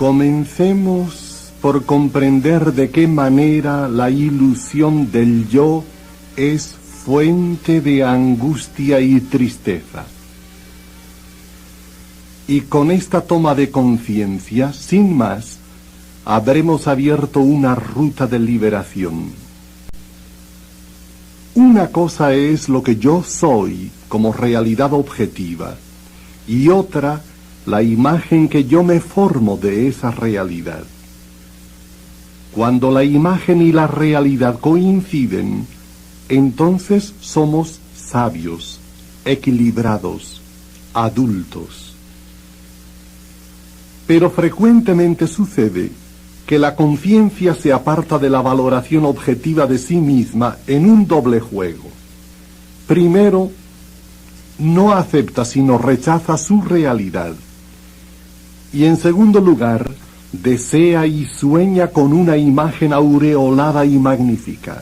Comencemos por comprender de qué manera la ilusión del yo es fuente de angustia y tristeza. Y con esta toma de conciencia, sin más, habremos abierto una ruta de liberación. Una cosa es lo que yo soy como realidad objetiva, y otra, la imagen que yo me formo de esa realidad. Cuando la imagen y la realidad coinciden, entonces somos sabios, equilibrados, adultos. Pero frecuentemente sucede que la conciencia se aparta de la valoración objetiva de sí misma en un doble juego. Primero, no acepta sino rechaza su realidad. Y en segundo lugar, desea y sueña con una imagen aureolada y magnífica.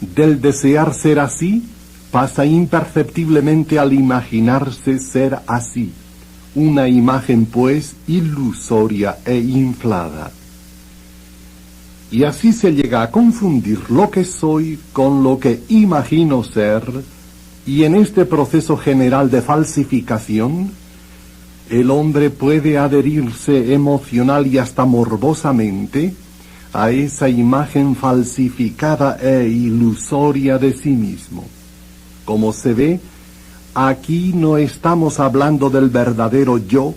Del desear ser así, pasa imperceptiblemente al imaginarse ser así. Una imagen, pues, ilusoria e inflada. Y así se llega a confundir lo que soy con lo que imagino ser, y en este proceso general de falsificación, el hombre puede adherirse emocional y hasta morbosamente a esa imagen falsificada e ilusoria de sí mismo. Como se ve, aquí no estamos hablando del verdadero yo,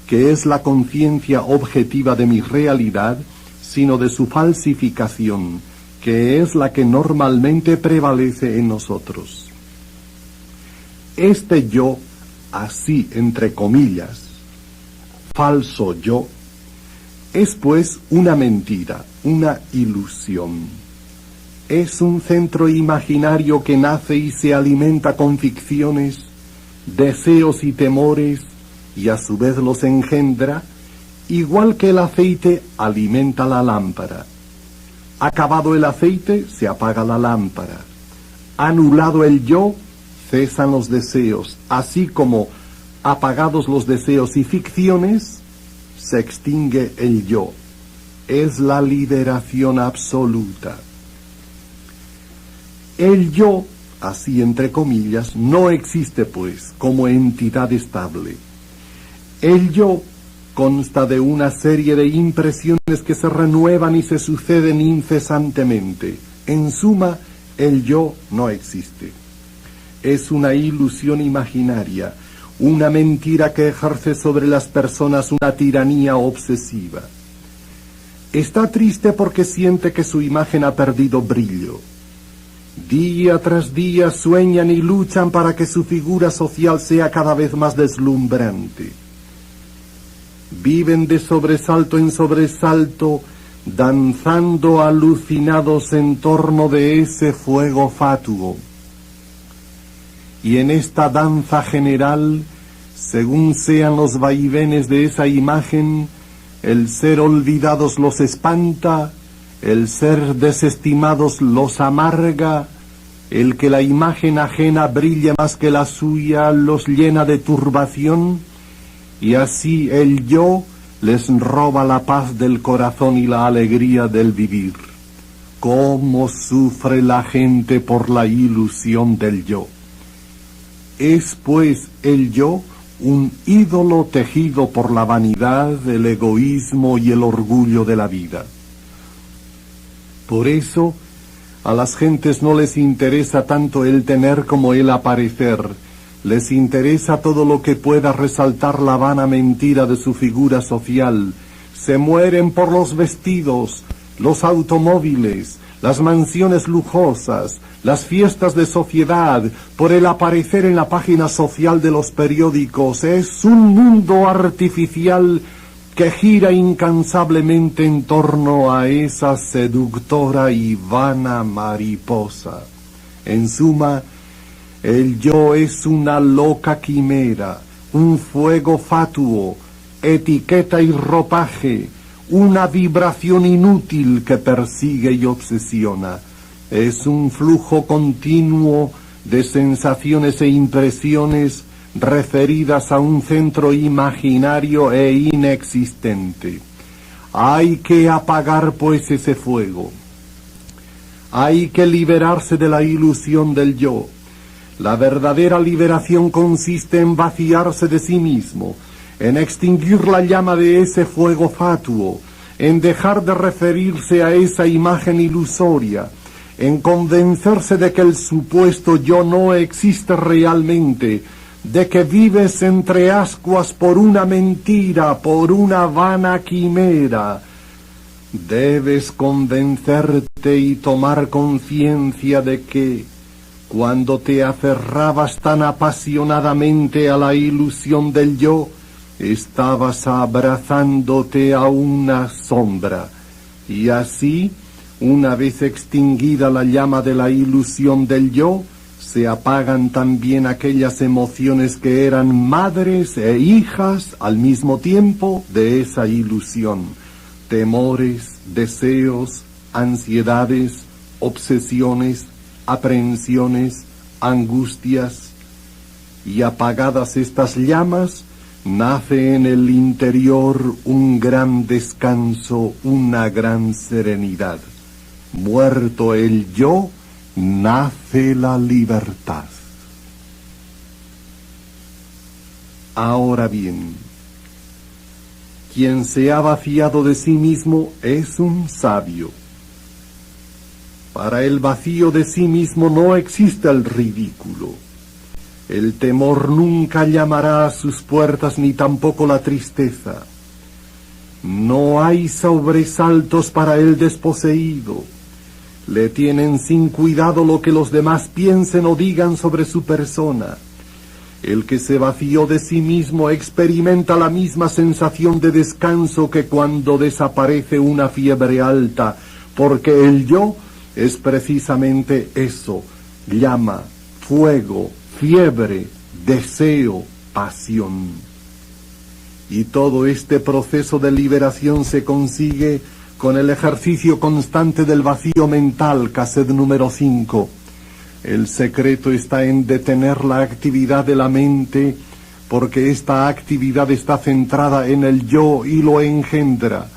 que es la conciencia objetiva de mi realidad, sino de su falsificación, que es la que normalmente prevalece en nosotros. Este yo, así entre comillas, falso yo, es pues una mentira, una ilusión. Es un centro imaginario que nace y se alimenta con ficciones, deseos y temores, y a su vez los engendra, igual que el aceite alimenta la lámpara. Acabado el aceite, se apaga la lámpara. Anulado el yo, cesan los deseos, así como, apagados los deseos y ficciones, se extingue el yo. Es la liberación absoluta. El yo, así entre comillas, no existe pues como entidad estable. El yo consta de una serie de impresiones que se renuevan y se suceden incesantemente. En suma, el yo no existe. Es una ilusión imaginaria, una mentira que ejerce sobre las personas una tiranía obsesiva. Está triste porque siente que su imagen ha perdido brillo. Día tras día sueñan y luchan para que su figura social sea cada vez más deslumbrante. Viven de sobresalto en sobresalto, danzando alucinados en torno de ese fuego fatuo. Y en esta danza general, según sean los vaivenes de esa imagen, el ser olvidados los espanta, el ser desestimados los amarga, el que la imagen ajena brille más que la suya los llena de turbación, y así el yo les roba la paz del corazón y la alegría del vivir. ¿Cómo sufre la gente por la ilusión del yo? Es pues el yo un ídolo tejido por la vanidad, el egoísmo y el orgullo de la vida. Por eso, a las gentes no les interesa tanto el tener como el aparecer, les interesa todo lo que pueda resaltar la vana mentira de su figura social. Se mueren por los vestidos, los automóviles, las mansiones lujosas, las fiestas de sociedad, por el aparecer en la página social de los periódicos. Es un mundo artificial que gira incansablemente en torno a esa seductora y vana mariposa. En suma, el yo es una loca quimera, un fuego fatuo, etiqueta y ropaje, una vibración inútil que persigue y obsesiona. Es un flujo continuo de sensaciones e impresiones referidas a un centro imaginario e inexistente. Hay que apagar pues ese fuego. Hay que liberarse de la ilusión del yo. La verdadera liberación consiste en vaciarse de sí mismo, en extinguir la llama de ese fuego fatuo, en dejar de referirse a esa imagen ilusoria, en convencerse de que el supuesto yo no existe realmente, de que vives entre ascuas por una mentira, por una vana quimera. Debes convencerte y tomar conciencia de que, cuando te aferrabas tan apasionadamente a la ilusión del yo, estabas abrazándote a una sombra, y así, una vez extinguida la llama de la ilusión del yo, se apagan también aquellas emociones que eran madres e hijas al mismo tiempo de esa ilusión. Temores, deseos, ansiedades, obsesiones, aprehensiones, angustias. Y apagadas estas llamas, nace en el interior un gran descanso, una gran serenidad. Muerto el yo, nace la libertad. Ahora bien, quien se ha vaciado de sí mismo es un sabio. Para el vacío de sí mismo no existe el ridículo. El temor nunca llamará a sus puertas, ni tampoco la tristeza. No hay sobresaltos para el desposeído. Le tienen sin cuidado lo que los demás piensen o digan sobre su persona. El que se vació de sí mismo experimenta la misma sensación de descanso que cuando desaparece una fiebre alta, porque el yo es precisamente eso: llama, fuego, fiebre, deseo, pasión. Y todo este proceso de liberación se consigue con el ejercicio constante del vacío mental, cassette número 5. El secreto está en detener la actividad de la mente, porque esta actividad está centrada en el yo y lo engendra.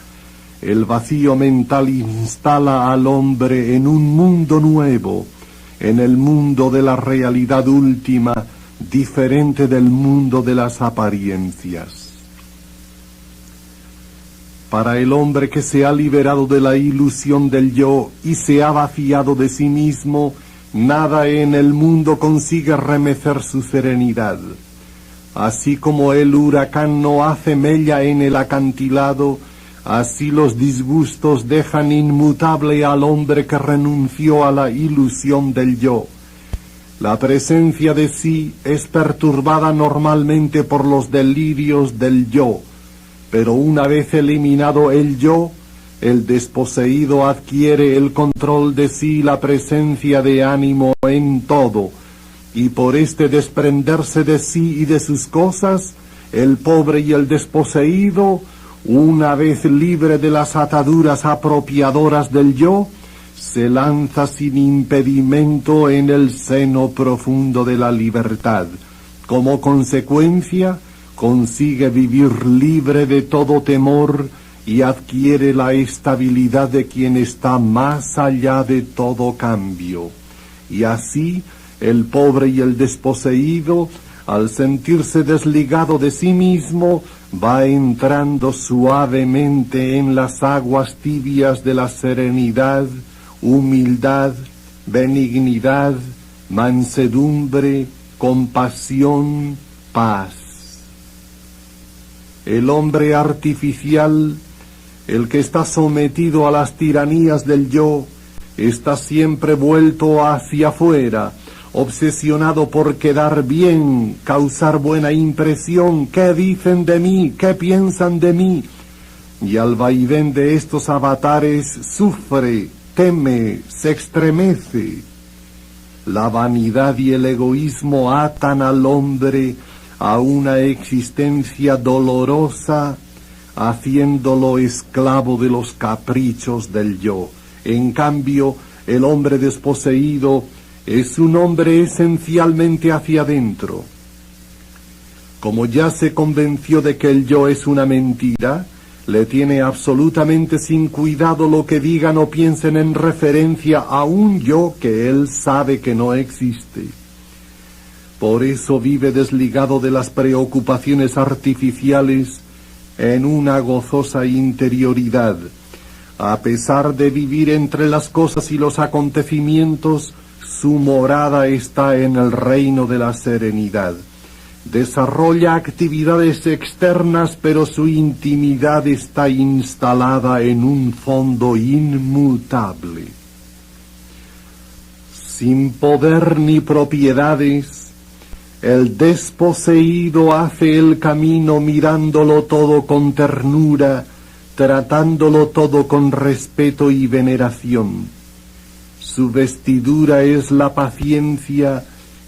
El vacío mental instala al hombre en un mundo nuevo, en el mundo de la realidad última, diferente del mundo de las apariencias. Para el hombre que se ha liberado de la ilusión del yo y se ha vaciado de sí mismo, nada en el mundo consigue remecer su serenidad. Así como el huracán no hace mella en el acantilado, así los disgustos dejan inmutable al hombre que renunció a la ilusión del yo. La presencia de sí es perturbada normalmente por los delirios del yo, pero una vez eliminado el yo, el desposeído adquiere el control de sí, la presencia de ánimo en todo, y por este desprenderse de sí y de sus cosas, el pobre y el desposeído, una vez libre de las ataduras apropiadoras del yo, se lanza sin impedimento en el seno profundo de la libertad. Como consecuencia, consigue vivir libre de todo temor y adquiere la estabilidad de quien está más allá de todo cambio. Y así, el pobre y el desposeído, al sentirse desligado de sí mismo, va entrando suavemente en las aguas tibias de la serenidad, humildad, benignidad, mansedumbre, compasión, paz. El hombre artificial, el que está sometido a las tiranías del yo, está siempre vuelto hacia afuera, obsesionado por quedar bien, causar buena impresión. ¿Qué dicen de mí? ¿Qué piensan de mí? Y al vaivén de estos avatares sufre, teme, se estremece. La vanidad y el egoísmo atan al hombre a una existencia dolorosa, haciéndolo esclavo de los caprichos del yo. En cambio, el hombre desposeído es un hombre esencialmente hacia adentro. como ya se convenció de que el yo es una mentira, le tiene absolutamente sin cuidado lo que digan o piensen en referencia a un yo que él sabe que no existe. Por eso vive desligado de las preocupaciones artificiales en una gozosa interioridad. A pesar de vivir entre las cosas y los acontecimientos, su morada está en el reino de la serenidad. Desarrolla actividades externas, pero su intimidad está instalada en un fondo inmutable. Sin poder ni propiedades, el desposeído hace el camino mirándolo todo con ternura, tratándolo todo con respeto y veneración. Su vestidura es la paciencia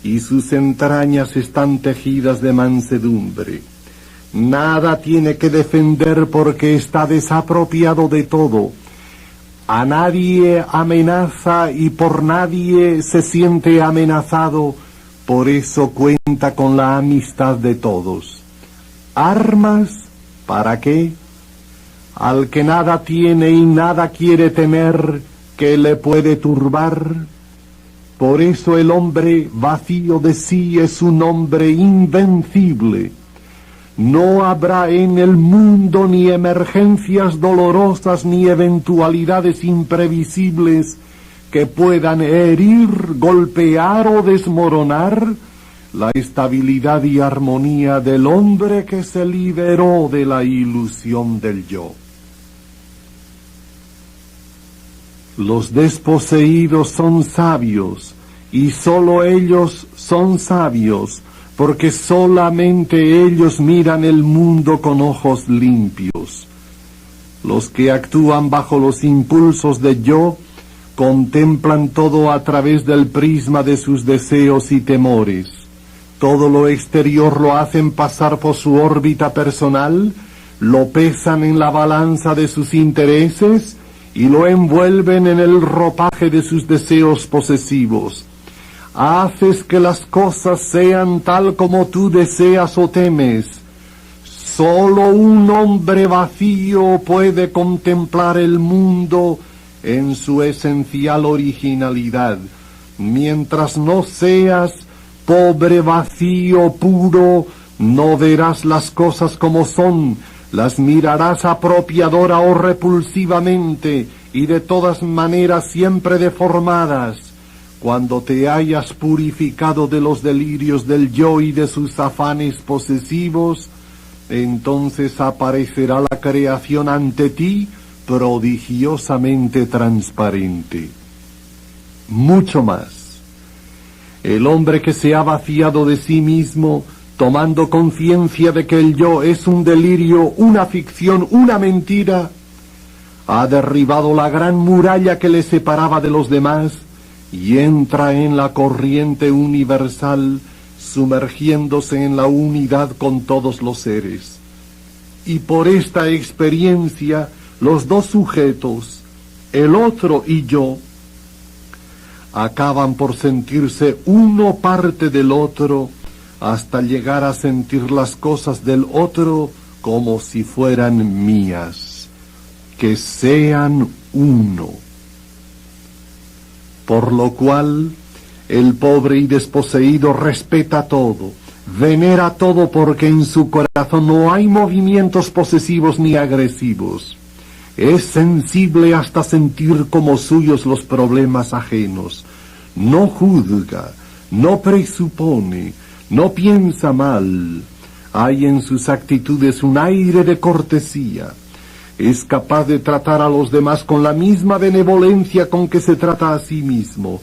y sus entrañas están tejidas de mansedumbre. Nada tiene que defender porque está desapropiado de todo. A nadie amenaza y por nadie se siente amenazado, por eso cuenta con la amistad de todos. ¿Armas? ¿Para qué? Al que nada tiene y nada quiere temer, ¿qué le puede turbar? Por eso el hombre vacío de sí es un hombre invencible. No habrá en el mundo ni emergencias dolorosas ni eventualidades imprevisibles que puedan herir, golpear o desmoronar la estabilidad y armonía del hombre que se liberó de la ilusión del yo. Los desposeídos son sabios, y sólo ellos son sabios, porque solamente ellos miran el mundo con ojos limpios. Los que actúan bajo los impulsos de yo, contemplan todo a través del prisma de sus deseos y temores. Todo lo exterior lo hacen pasar por su órbita personal, lo pesan en la balanza de sus intereses, y lo envuelven en el ropaje de sus deseos posesivos. Haces que las cosas sean tal como tú deseas o temes. Solo un hombre vacío puede contemplar el mundo en su esencial originalidad. Mientras no seas pobre, vacío, puro, no verás las cosas como son, las mirarás apropiadora o repulsivamente y de todas maneras siempre deformadas. Cuando te hayas purificado de los delirios del yo y de sus afanes posesivos, entonces aparecerá la creación ante ti prodigiosamente transparente. Mucho más. El hombre que se ha vaciado de sí mismo, tomando conciencia de que el yo es un delirio, una ficción, una mentira, ha derribado la gran muralla que le separaba de los demás y entra en la corriente universal, sumergiéndose en la unidad con todos los seres. Y por esta experiencia, los dos sujetos, el otro y yo, acaban por sentirse uno parte del otro, hasta llegar a sentir las cosas del otro como si fueran mías, que sean uno. Por lo cual, el pobre y desposeído respeta todo, venera todo porque en su corazón no hay movimientos posesivos ni agresivos. Es sensible hasta sentir como suyos los problemas ajenos. No juzga, no presupone, no piensa mal. Hay en sus actitudes un aire de cortesía. Es capaz de tratar a los demás con la misma benevolencia con que se trata a sí mismo.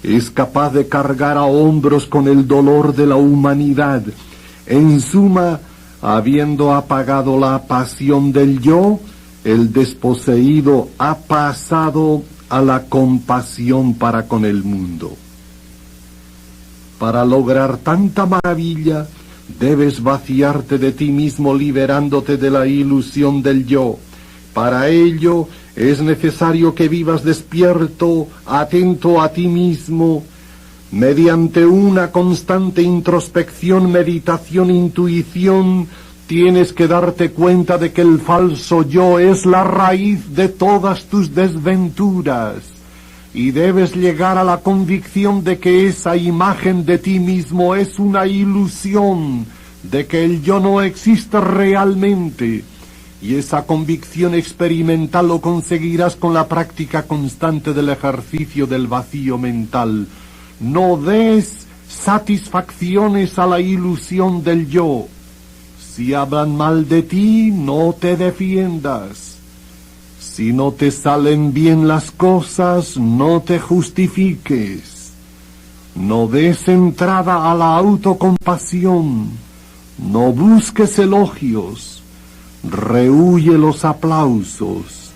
Es capaz de cargar a hombros con el dolor de la humanidad. En suma, habiendo apagado la pasión del yo, el desposeído ha pasado a la compasión para con el mundo. Para lograr tanta maravilla, debes vaciarte de ti mismo liberándote de la ilusión del yo. Para ello es necesario que vivas despierto, atento a ti mismo, Mediante una constante introspección, meditación, intuición, tienes que darte cuenta de que el falso yo es la raíz de todas tus desventuras. Y debes llegar a la convicción de que esa imagen de ti mismo es una ilusión, de que el yo no existe realmente. Y esa convicción experimental lo conseguirás con la práctica constante del ejercicio del vacío mental. No des satisfacciones a la ilusión del yo. Si hablan mal de ti, no te defiendas. Si no te salen bien las cosas, no te justifiques. No des entrada a la autocompasión. No busques elogios. Rehuye los aplausos.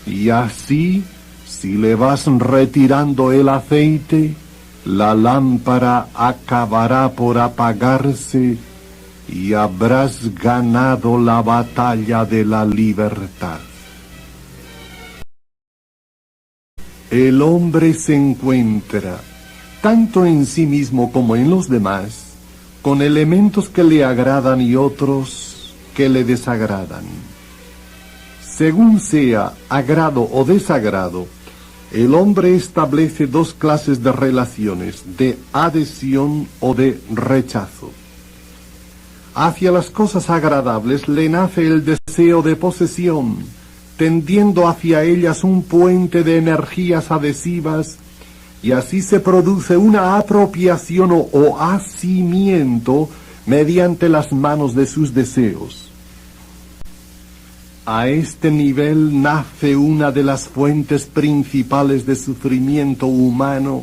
Y así, si le vas retirando el aceite, la lámpara acabará por apagarse y habrás ganado la batalla de la libertad. El hombre se encuentra, tanto en sí mismo como en los demás, con elementos que le agradan y otros que le desagradan. Según sea agrado o desagrado, el hombre establece dos clases de relaciones, de adhesión o de rechazo. Hacia las cosas agradables le nace el deseo de posesión, tendiendo hacia ellas un puente de energías adhesivas, y así se produce una apropiación o asimiento mediante las manos de sus deseos. A este nivel nace una de las fuentes principales de sufrimiento humano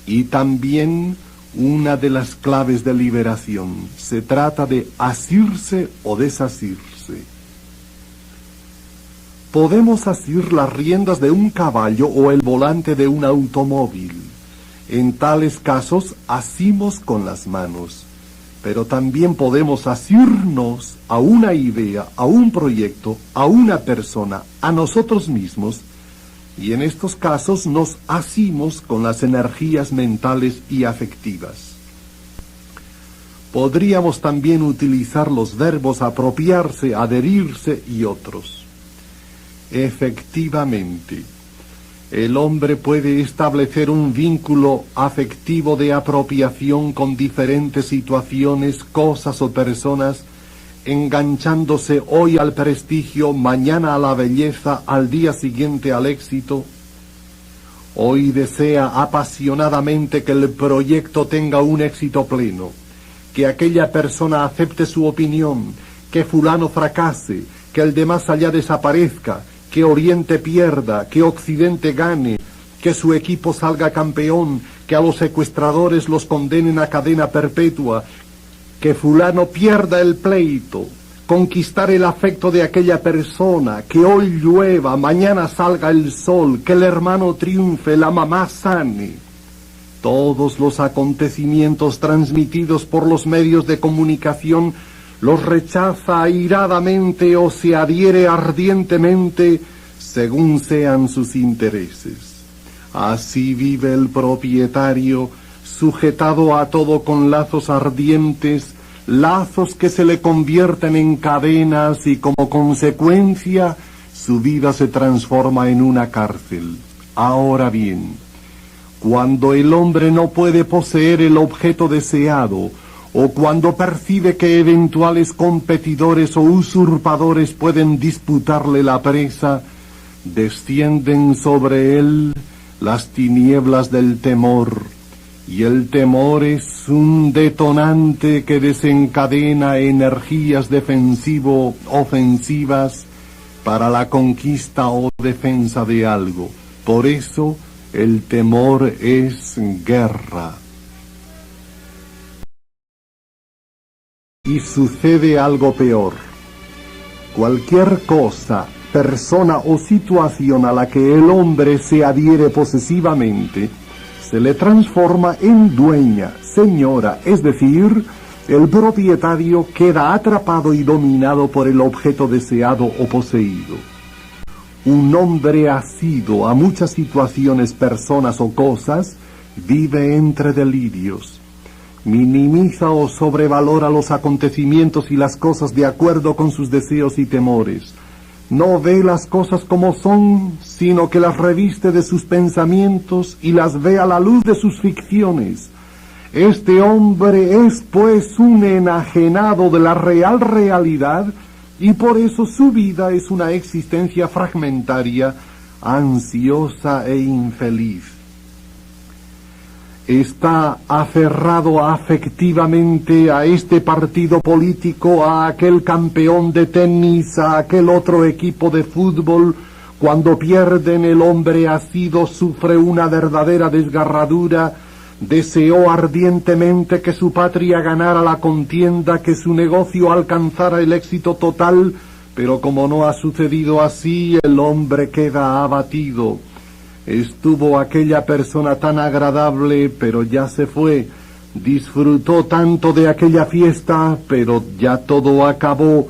y también una de las claves de liberación. Se trata de asirse o desasirse. Podemos asir las riendas de un caballo o el volante de un automóvil. En tales casos asimos con las manos. Pero también podemos asirnos a una idea, a un proyecto, a una persona, a nosotros mismos, y en estos casos nos asimos con las energías mentales y afectivas. Podríamos también utilizar los verbos apropiarse, adherirse y otros. Efectivamente, el hombre puede establecer un vínculo afectivo de apropiación con diferentes situaciones, cosas o personas, enganchándose hoy al prestigio, mañana a la belleza, al día siguiente al éxito. Hoy desea apasionadamente que el proyecto tenga un éxito pleno, que aquella persona acepte su opinión, que fulano fracase, que el de más allá desaparezca, que Oriente pierda, que Occidente gane, que su equipo salga campeón, que a los secuestradores los condenen a cadena perpetua, que fulano pierda el pleito, conquistar el afecto de aquella persona, que hoy llueva, mañana salga el sol, que el hermano triunfe, la mamá sane. Todos los acontecimientos transmitidos por los medios de comunicación los rechaza airadamente o se adhiere ardientemente según sean sus intereses. Así vive el propietario, sujetado a todo con lazos ardientes, lazos que se le convierten en cadenas y como consecuencia su vida se transforma en una cárcel. Ahora bien, cuando el hombre no puede poseer el objeto deseado, o cuando percibe que eventuales competidores o usurpadores pueden disputarle la presa, descienden sobre él las tinieblas del temor, y el temor es un detonante que desencadena energías defensivo-ofensivas para la conquista o defensa de algo. Por eso, el temor es guerra. Y sucede algo peor. Cualquier cosa, persona o situación a la que el hombre se adhiere posesivamente, se le transforma en dueña, señora, es decir, el propietario queda atrapado y dominado por el objeto deseado o poseído. Un hombre asido a muchas situaciones, personas o cosas vive entre delirios, minimiza o sobrevalora los acontecimientos y las cosas de acuerdo con sus deseos y temores. No ve las cosas como son, sino que las reviste de sus pensamientos y las ve a la luz de sus ficciones. Este hombre es pues un enajenado de la real realidad y por eso su vida es una existencia fragmentaria, ansiosa e infeliz. Está aferrado afectivamente a este partido político, a aquel campeón de tenis, a aquel otro equipo de fútbol. Cuando pierden, el hombre asido sufre una verdadera desgarradura. Deseó ardientemente que su patria ganara la contienda, que su negocio alcanzara el éxito total, pero como no ha sucedido así, el hombre queda abatido. Estuvo aquella persona tan agradable, pero ya se fue. Disfrutó tanto de aquella fiesta, pero ya todo acabó.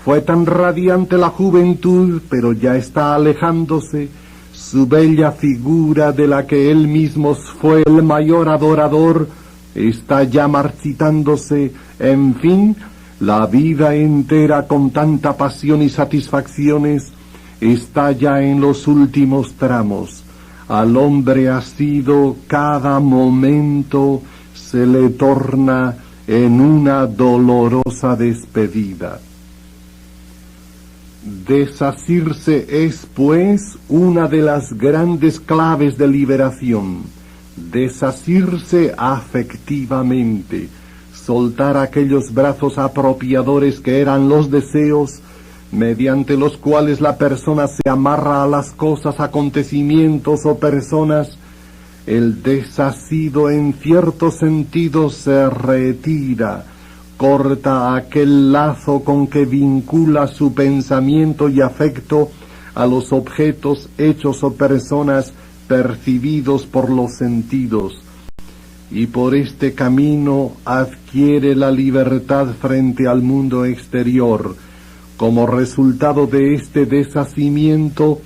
Fue tan radiante la juventud, pero ya está alejándose. Su bella figura, de la que él mismo fue el mayor adorador, está ya marchitándose. En fin, la vida entera con tanta pasión y satisfacciones está ya en los últimos tramos. Al hombre asido cada momento se le torna en una dolorosa despedida. Desasirse es, pues, una de las grandes claves de liberación. Desasirse afectivamente, soltar aquellos brazos apropiadores que eran los deseos, mediante los cuales la persona se amarra a las cosas, acontecimientos o personas. El desasido en cierto sentido se retira, corta aquel lazo con que vincula su pensamiento y afecto a los objetos, hechos o personas percibidos por los sentidos, y por este camino adquiere la libertad frente al mundo exterior. Como resultado de este deshacimiento,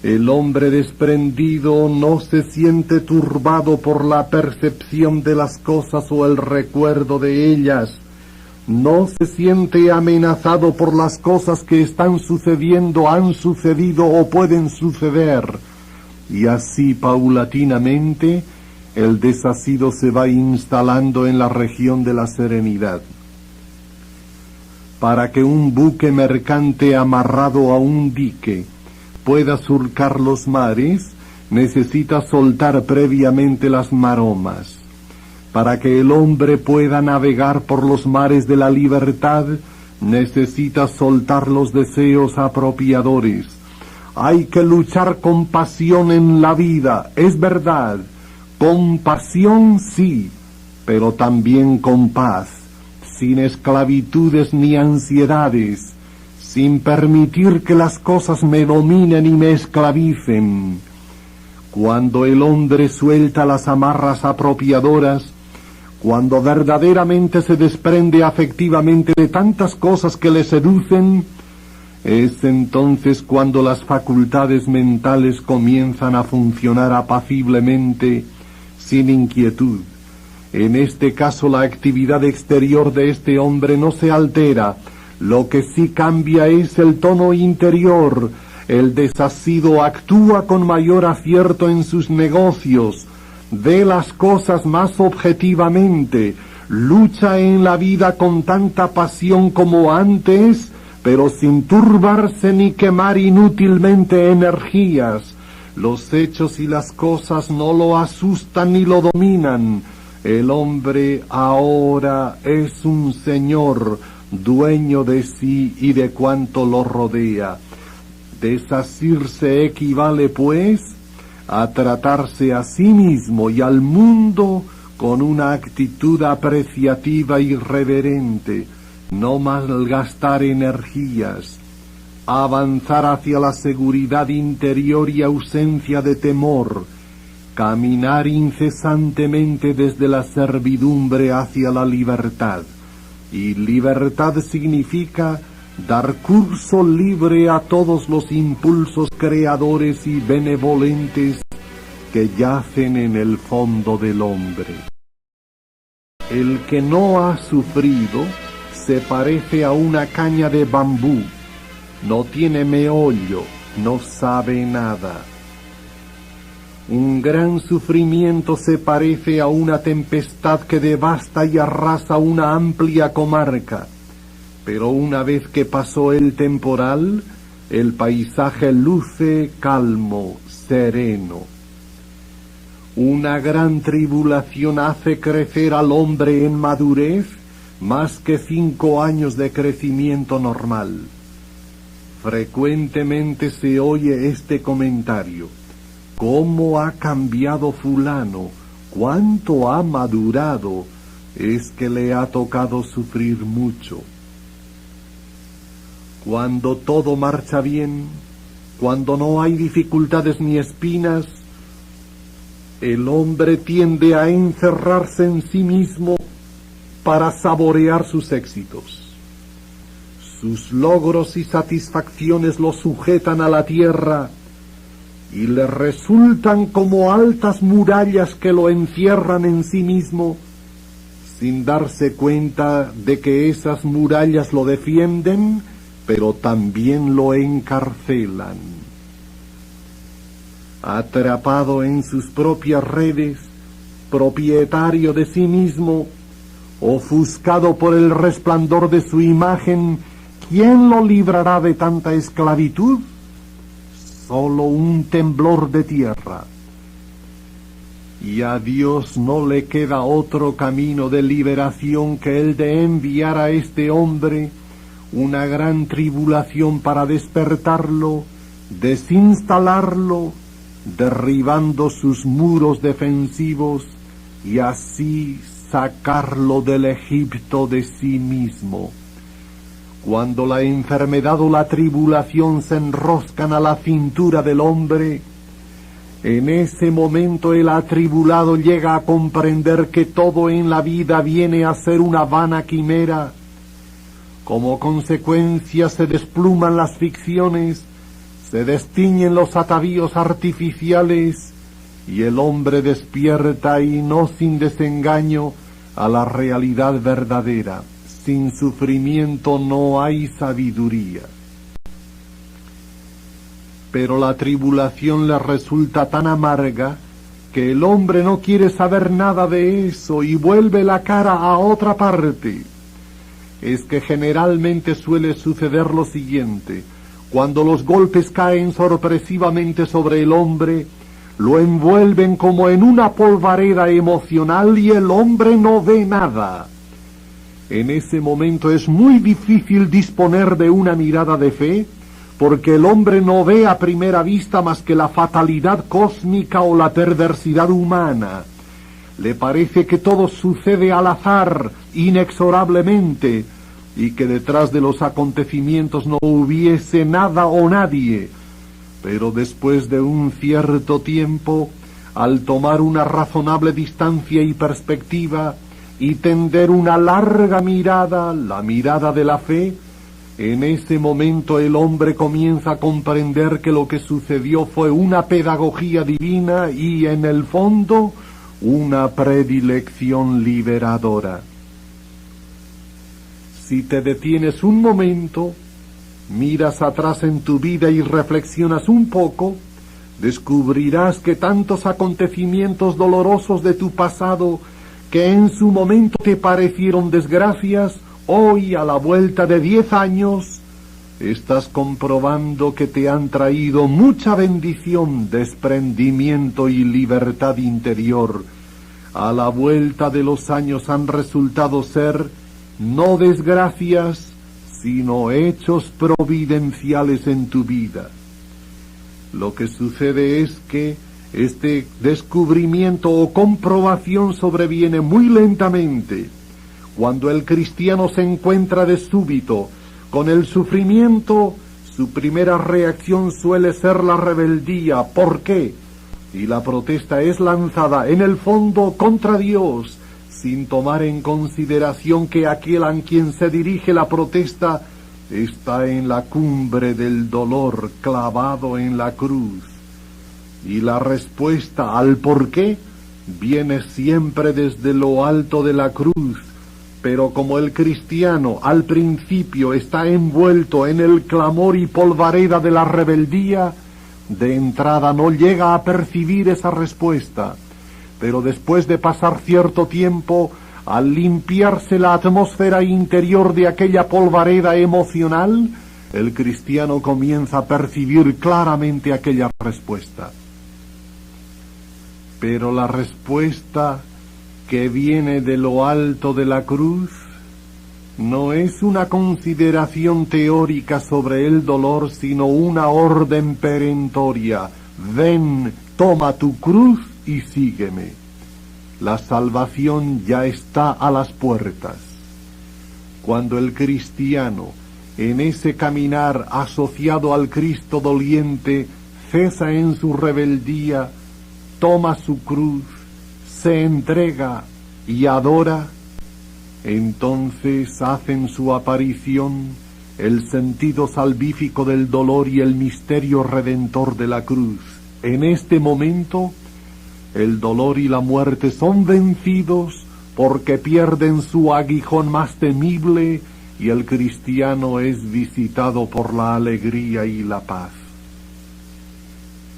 el hombre desprendido no se siente turbado por la percepción de las cosas o el recuerdo de ellas, no se siente amenazado por las cosas que están sucediendo, han sucedido o pueden suceder, y así paulatinamente el desasido se va instalando en la región de la serenidad. Para que un buque mercante amarrado a un dique pueda surcar los mares, necesita soltar previamente las maromas. Para que el hombre pueda navegar por los mares de la libertad, necesita soltar los deseos apropiadores. Hay que luchar con pasión en la vida, es verdad, con pasión sí, pero también con paz, sin esclavitudes ni ansiedades, sin permitir que las cosas me dominen y me esclavicen. Cuando el hombre suelta las amarras apropiadoras, cuando verdaderamente se desprende afectivamente de tantas cosas que le seducen, es entonces cuando las facultades mentales comienzan a funcionar apaciblemente, sin inquietud. En este caso la actividad exterior de este hombre no se altera, lo que sí cambia es el tono interior. El desasido actúa con mayor acierto en sus negocios, ve las cosas más objetivamente, lucha en la vida con tanta pasión como antes, pero sin turbarse ni quemar inútilmente energías. Los hechos y las cosas no lo asustan ni lo dominan. El hombre ahora es un señor, dueño de sí y de cuanto lo rodea. Desasirse equivale, pues, a tratarse a sí mismo y al mundo con una actitud apreciativa y reverente, no malgastar energías, avanzar hacia la seguridad interior y ausencia de temor, caminar incesantemente desde la servidumbre hacia la libertad. Y libertad significa dar curso libre a todos los impulsos creadores y benevolentes que yacen en el fondo del hombre. El que no ha sufrido se parece a una caña de bambú, no tiene meollo, no sabe nada. Un gran sufrimiento se parece a una tempestad que devasta y arrasa una amplia comarca, pero una vez que pasó el temporal, el paisaje luce calmo, sereno. Una gran tribulación hace crecer al hombre en madurez más que 5 años de crecimiento normal. Frecuentemente se oye este comentario: ¿cómo ha cambiado fulano? ¿Cuánto ha madurado? Es que le ha tocado sufrir mucho. Cuando todo marcha bien, cuando no hay dificultades ni espinas, el hombre tiende a encerrarse en sí mismo para saborear sus éxitos. Sus logros y satisfacciones lo sujetan a la tierra y le resultan como altas murallas que lo encierran en sí mismo, sin darse cuenta de que esas murallas lo defienden, pero también lo encarcelan. Atrapado en sus propias redes, propietario de sí mismo, ofuscado por el resplandor de su imagen, ¿quién lo librará de tanta esclavitud? Solo un temblor de tierra. Y a Dios no le queda otro camino de liberación que el de enviar a este hombre una gran tribulación para despertarlo, desinstalarlo, derribando sus muros defensivos y así sacarlo del Egipto de sí mismo. Cuando la enfermedad o la tribulación se enroscan a la cintura del hombre, en ese momento el atribulado llega a comprender que todo en la vida viene a ser una vana quimera. Como consecuencia se despluman las ficciones, se destiñen los atavíos artificiales y el hombre despierta, y no sin desengaño, a la realidad verdadera. Sin sufrimiento no hay sabiduría. Pero la tribulación le resulta tan amarga que el hombre no quiere saber nada de eso y vuelve la cara a otra parte. Es que generalmente suele suceder lo siguiente: cuando los golpes caen sorpresivamente sobre el hombre, lo envuelven como en una polvareda emocional y el hombre no ve nada. En ese momento es muy difícil disponer de una mirada de fe, porque el hombre no ve a primera vista más que la fatalidad cósmica o la perversidad humana. Le parece que todo sucede al azar, inexorablemente, y que detrás de los acontecimientos no hubiese nada o nadie. Pero después de un cierto tiempo, al tomar una razonable distancia y perspectiva, y tender una larga mirada, la mirada de la fe, en ese momento el hombre comienza a comprender que lo que sucedió fue una pedagogía divina y, en el fondo, una predilección liberadora. Si te detienes un momento, miras atrás en tu vida y reflexionas un poco, descubrirás que tantos acontecimientos dolorosos de tu pasado, que en su momento te parecieron desgracias, hoy, a la vuelta de 10 años, estás comprobando que te han traído mucha bendición, desprendimiento y libertad interior. A la vuelta de los años han resultado ser no desgracias, sino hechos providenciales en tu vida. Lo que sucede es que este descubrimiento o comprobación sobreviene muy lentamente. Cuando el cristiano se encuentra de súbito con el sufrimiento, su primera reacción suele ser la rebeldía. ¿Por qué? Y la protesta es lanzada en el fondo contra Dios, sin tomar en consideración que aquel a quien se dirige la protesta está en la cumbre del dolor, clavado en la cruz. y la respuesta al por qué viene siempre desde lo alto de la cruz. Pero como el cristiano al principio está envuelto en el clamor y polvareda de la rebeldía, de entrada no llega a percibir esa respuesta. Pero después de pasar cierto tiempo, al limpiarse la atmósfera interior de aquella polvareda emocional, el cristiano comienza a percibir claramente aquella respuesta. Pero la respuesta que viene de lo alto de la cruz no es una consideración teórica sobre el dolor, sino una orden perentoria. Ven, toma tu cruz y sígueme. La salvación ya está a las puertas. Cuando el cristiano, en ese caminar asociado al Cristo doliente, cesa en su rebeldía, toma su cruz, se entrega y adora, entonces hacen su aparición el sentido salvífico del dolor y el misterio redentor de la cruz. En este momento, el dolor y la muerte son vencidos porque pierden su aguijón más temible y el cristiano es visitado por la alegría y la paz.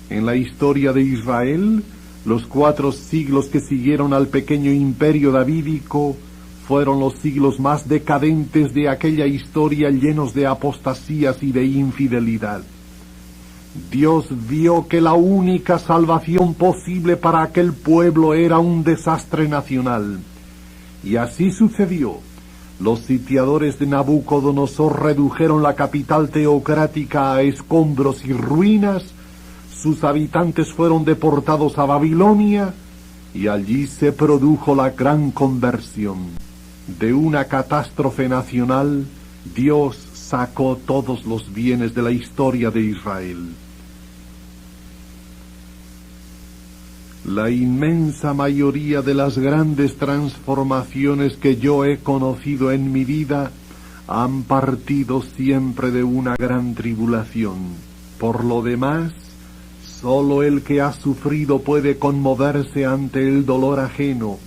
En la historia de Israel, los 4 siglos que siguieron al pequeño imperio davídico fueron los siglos más decadentes de aquella historia, llenos de apostasías y de infidelidad. Dios vio que la única salvación posible para aquel pueblo era un desastre nacional. Y así sucedió. Los sitiadores de Nabucodonosor redujeron la capital teocrática a escombros y ruinas. Sus habitantes fueron deportados a Babilonia y allí se produjo la gran conversión. De una catástrofe nacional, Dios sacó todos los bienes de la historia de Israel. La inmensa mayoría de las grandes transformaciones que yo he conocido en mi vida han partido siempre de una gran tribulación. Por lo demás, solo el que ha sufrido puede conmoverse ante el dolor ajeno,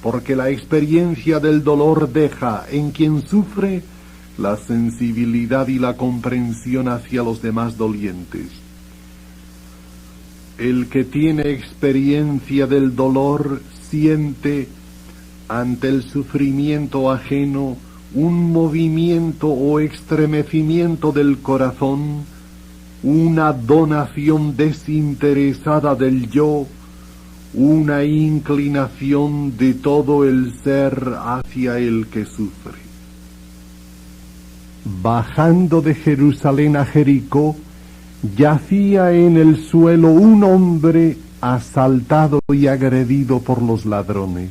porque la experiencia del dolor deja en quien sufre la sensibilidad y la comprensión hacia los demás dolientes. El que tiene experiencia del dolor siente ante el sufrimiento ajeno un movimiento o estremecimiento del corazón, una donación desinteresada del yo, una inclinación de todo el ser hacia el que sufre. Bajando de Jerusalén a Jericó, yacía en el suelo un hombre asaltado y agredido por los ladrones.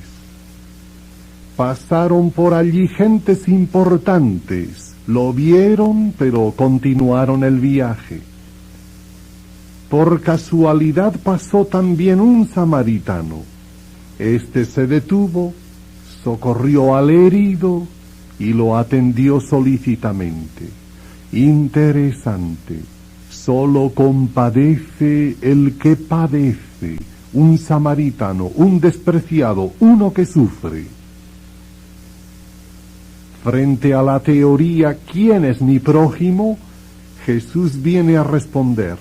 Pasaron por allí gentes importantes, lo vieron, pero continuaron el viaje. Por casualidad pasó también un samaritano. Este se detuvo, socorrió al herido y lo atendió solícitamente. Interesante. Solo compadece el que padece, un samaritano, un despreciado, uno que sufre. Frente a la teoría ¿quién es mi prójimo?, Jesús viene a responder: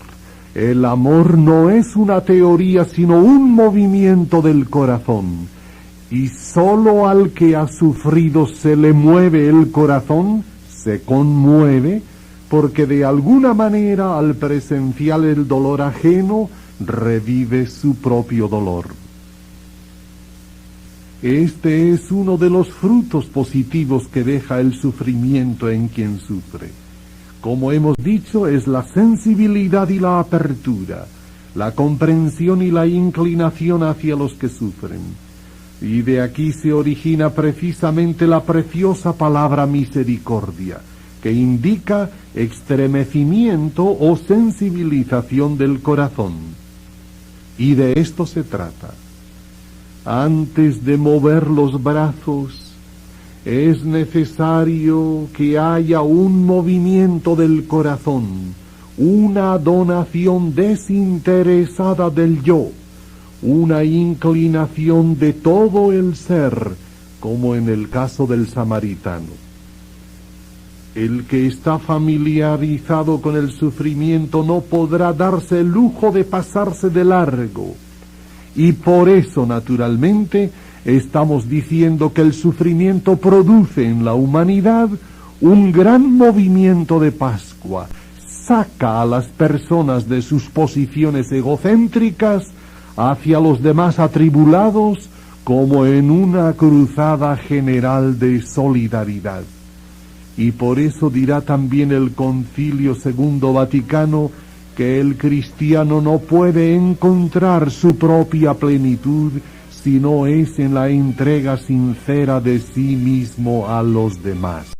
el amor no es una teoría sino un movimiento del corazón, y solo al que ha sufrido se le mueve el corazón, se conmueve, porque de alguna manera al presenciar el dolor ajeno, revive su propio dolor. Este es uno de los frutos positivos que deja el sufrimiento en quien sufre. Como hemos dicho, es la sensibilidad y la apertura, la comprensión y la inclinación hacia los que sufren. Y de aquí se origina precisamente la preciosa palabra misericordia, que indica estremecimiento o sensibilización del corazón. Y de esto se trata. Antes de mover los brazos, es necesario que haya un movimiento del corazón, una donación desinteresada del yo, una inclinación de todo el ser, como en el caso del samaritano. El que está familiarizado con el sufrimiento no podrá darse el lujo de pasarse de largo. Y por eso, naturalmente, estamos diciendo que el sufrimiento produce en la humanidad un gran movimiento de Pascua. Saca a las personas de sus posiciones egocéntricas hacia los demás atribulados, como en una cruzada general de solidaridad. Y por eso dirá también el Concilio Segundo Vaticano que el cristiano no puede encontrar su propia plenitud si no es en la entrega sincera de sí mismo a los demás.